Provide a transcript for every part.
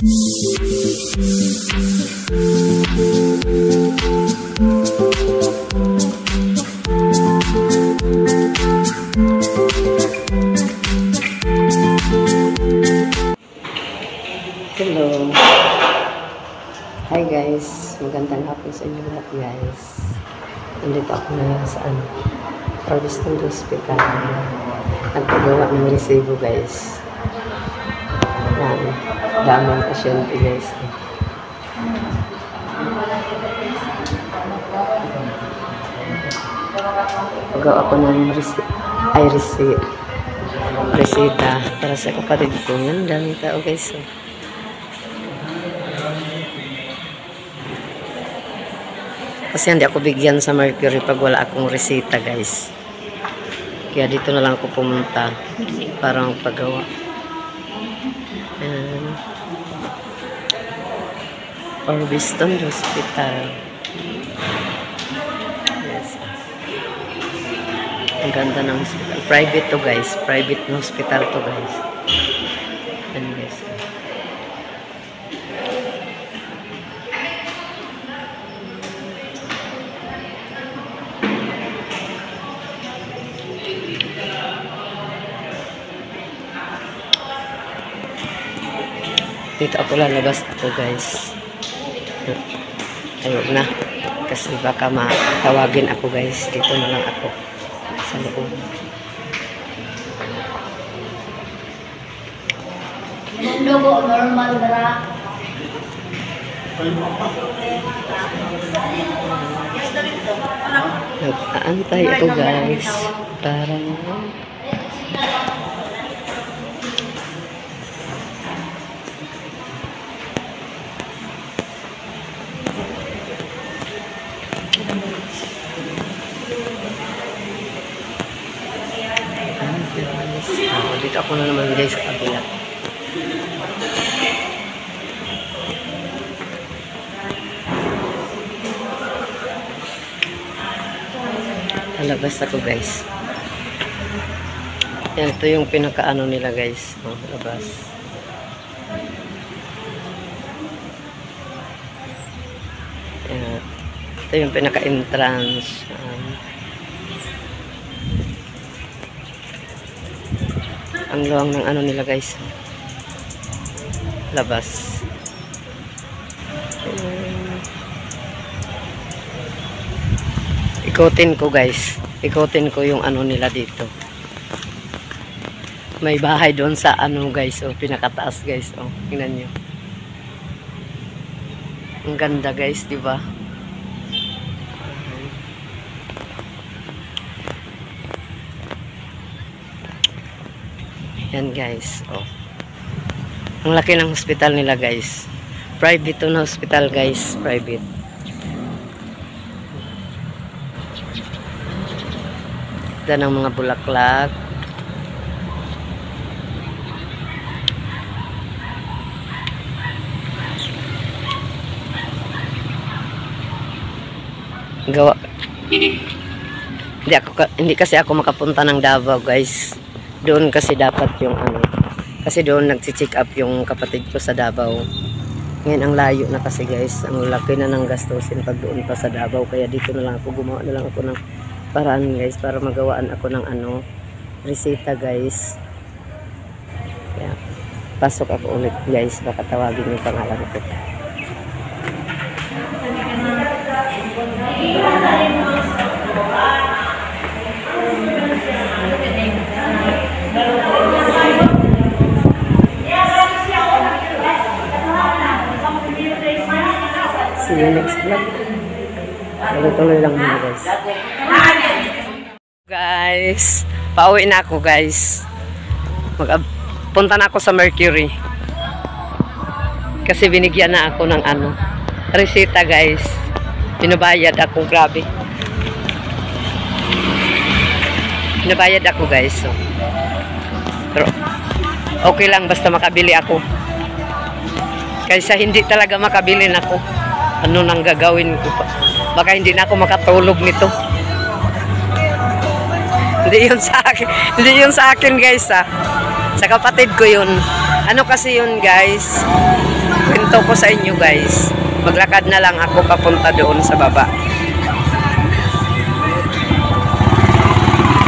Hello. Hi guys. Magandang hapon sa inyo lahat guys. Nandito ako na sa Harvesting Hospital. Nagpagawa ng resibo guys. Yan. Daming pasyente guys. Pagawa ako ng resita para sa kapatid ko. Yan, daming tao guys. Kasi hindi ako bigyan sa Mercury pag wala akong resita guys. Kaya dito na lang ako pumunta para magpagawa. Harvesting Hospital. Yes. Ang ganda ng hospital. Private to guys. Private na hospital to guys. And guys. Dito ako lalabas ako guys. Ayun na. Kasi baka matawagin ako guys. Dito na lang ako. Sa loob. Logo normal dra. Nag-aantay ako guys. Para dito ako na naman guys sa kabila. Lalabas ako guys. Yan, ito yung pinakaano nila guys. Labas. Yan. Ito yung pinaka-entrance. Ang luwang ng ano nila guys. Labas. Ikutin ko guys. Ikutin ko yung ano nila dito. May bahay doon sa ano guys. Pinakataas guys. Tingnan nyo. Ang ganda guys, di ba? Yan guys. Ang laki ng hospital nila guys. Private to na hospital guys. Private. Ganda ng mga bulaklak. Gawa. Hindi kasi ako makapunta ng Davao guys. Doon kasi dapat yung ano. Kasi doon nagsi-check up yung kapatid ko sa Davao. Ngayon ang layo na kasi guys. Ang laki na ng gastusin pag doon pa sa Davao. Kaya dito na lang ako. Gumawa na lang ako ng paraan guys. Para magawaan ako ng ano. Resita guys. Kaya pasok ako ulit guys. Baka tawagin yung pangalan ko. See you next vlog. Tuloy-tuloy lang muna guys. Guys, pauwi na ako guys. Punta na ako sa Mercury. Kasi binigyan na ako ng ano, resita guys. Pinabayad ako, grabe. Pinabayad ako guys. Pero okay lang basta makabili ako. Kaysa hindi talaga makabili na ako. Ano nang gagawin ko pa? Baka hindi na ako makatulog nito. Hindi yun sa akin. Hindi yun sa akin guys ha. Sa kapatid ko yun. Ano kasi yun guys? ikwento ko sa inyo guys. Maglakad na lang ako papunta doon sa baba.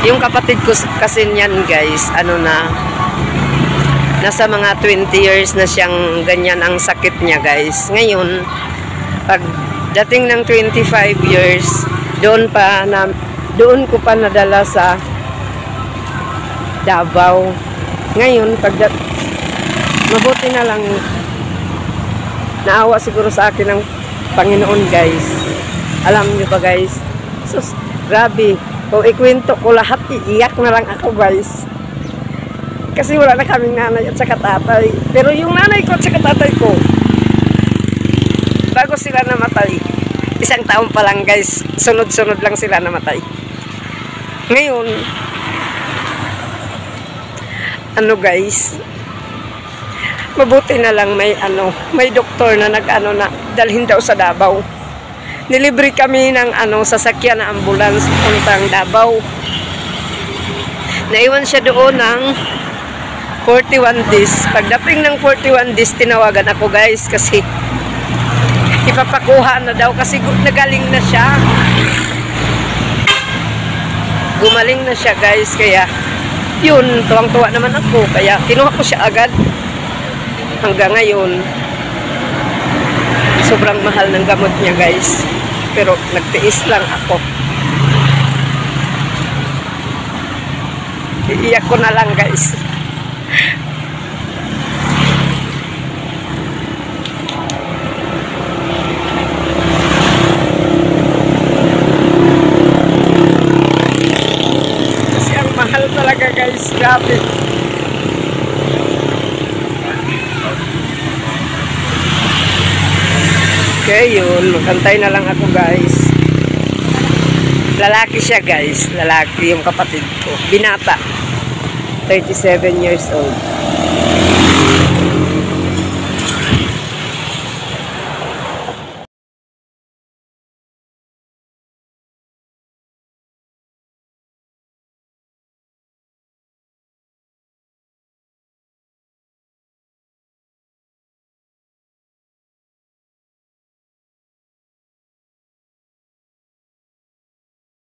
Yung kapatid ko kasi niyan guys, nasa mga 20 years na siyang ganyan ang sakit niya guys. Ngayon, pag dating ng 25 years, doon ko pa nadala sa Davao. Ngayon, mabuti na lang, naawa siguro sa akin ng Panginoon guys. Alam niyo ba guys? Sus, grabe. Kung ikwento ko lahat, iiyak na lang ako guys. Kasi wala na kaming nanay at saka tatay. Pero yung nanay ko at saka tatay ko, bago sila namatay, 1 taon pa lang guys, sunod-sunod lang sila namatay. Ngayon, guys, mabuti na lang may doktor na dalhin daw sa Davao. Nilibre kami ng sasakyan na ambulance puntang Davao. Naiwan siya doon ng 41 days. Pagdating ng 41 days, tinawagan ako guys kasi ipapakuha na daw kasi nagaling na siya. Gumaling na siya guys, kaya yun, tuwang-tuwa naman ako. Kaya kinuha ko siya agad. Hanggang ngayon, sobrang mahal ng gamot niya guys. Pero nagtiis lang ako. Iiyak ko na lang guys. Kasi ang mahal talaga guys. Grabe. Okay, yun. Magantay na lang ako guys. Lalaki siya guys. Lalaki yung kapatid ko. Binata. 37 years old.